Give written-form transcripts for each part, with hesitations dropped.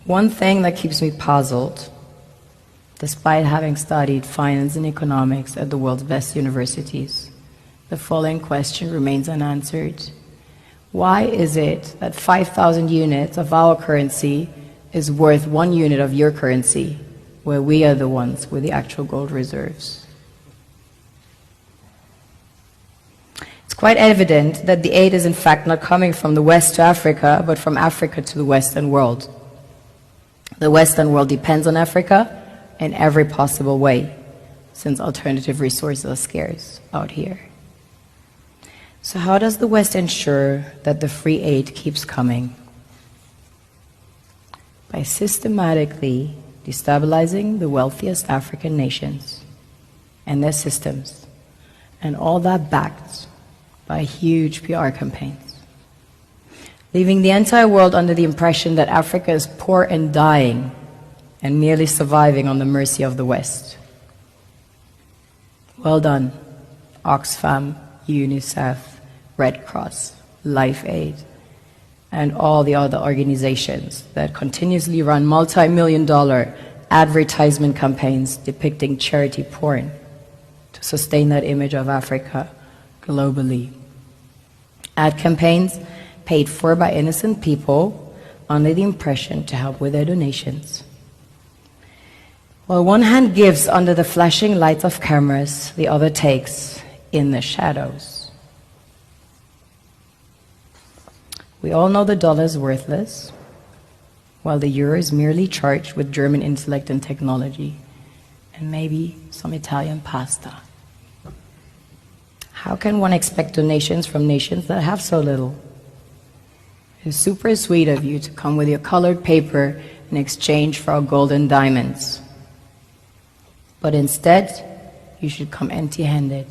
One thing that keeps me puzzled, despite having studied finance and economics at the world's best universities, the following question remains unanswered. Why is it that 5,000 units of our currency is worth 1 unit of your currency, where we are the ones with the actual gold reserves? It's quite evident that the aid is in fact not coming from the West to Africa, but from Africa to the Western world. The Western world depends on Africa in every possible way, since alternative resources are scarce out here. So how does the West ensure that the free aid keeps coming? By systematically destabilizing the wealthiest African nations and their systems, and all that backed by huge PR campaigns, leaving the entire world under the impression that Africa is poor and dying and merely surviving on the mercy of the West. Well done, Oxfam, UNICEF, Red Cross, Life Aid, and all the other organizations that continuously run multi-million-dollar advertisement campaigns depicting charity porn to sustain that image of Africa globally. Ad campaigns paid for by innocent people under the impression to help with their donations. While one hand gives under the flashing lights of cameras, the other takes in the shadows. We all know the dollar is worthless, while the euro is merely charged with German intellect and technology, and maybe some Italian pasta. How can one expect donations from nations that have so little? It's super sweet of you to come with your colored paper in exchange for our gold and diamonds. But instead, you should come empty-handed,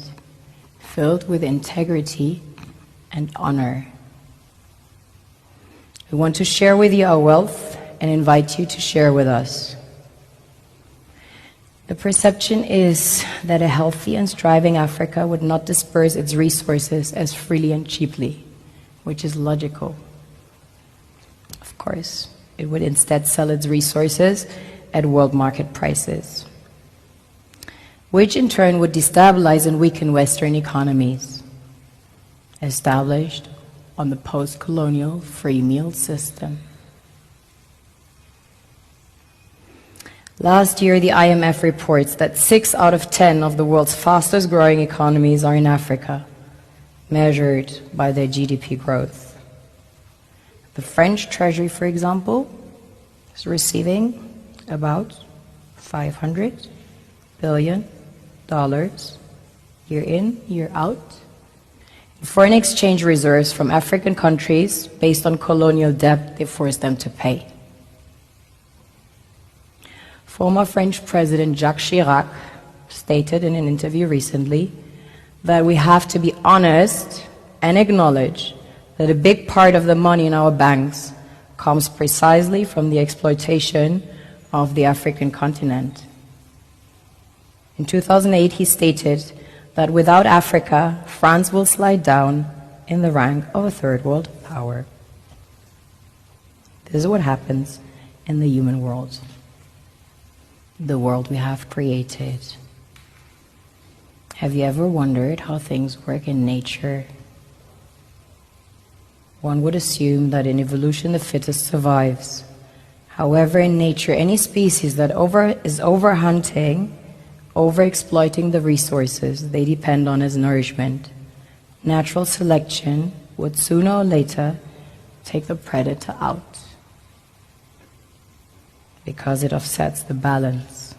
filled with integrity and honor. We want to share with you our wealth and invite you to share with us. The perception is that a healthy and thriving Africa would not disperse its resources as freely and cheaply, which is logical. Of course, it would instead sell its resources at world market prices, which in turn would destabilize and weaken Western economies, established on the post-colonial free meal system. Last year, the IMF reports that 6 out of 10 of the world's fastest growing economies are in Africa, measured by their GDP growth. The French Treasury, for example, is receiving about $500 billion year in, year out, in foreign exchange reserves from African countries based on colonial debt they forced them to pay. Former French President Jacques Chirac stated in an interview recently that we have to be honest and acknowledge that a big part of the money in our banks comes precisely from the exploitation of the African continent. In 2008, he stated that without Africa, France will slide down in the rank of a third world power. This is what happens in the human world, the world we have created. Have you ever wondered how things work in nature? One would assume that in evolution the fittest survives. However, in nature, any species that is overhunting, overexploiting the resources they depend on as nourishment, natural selection would sooner or later take the predator out, because it offsets the balance.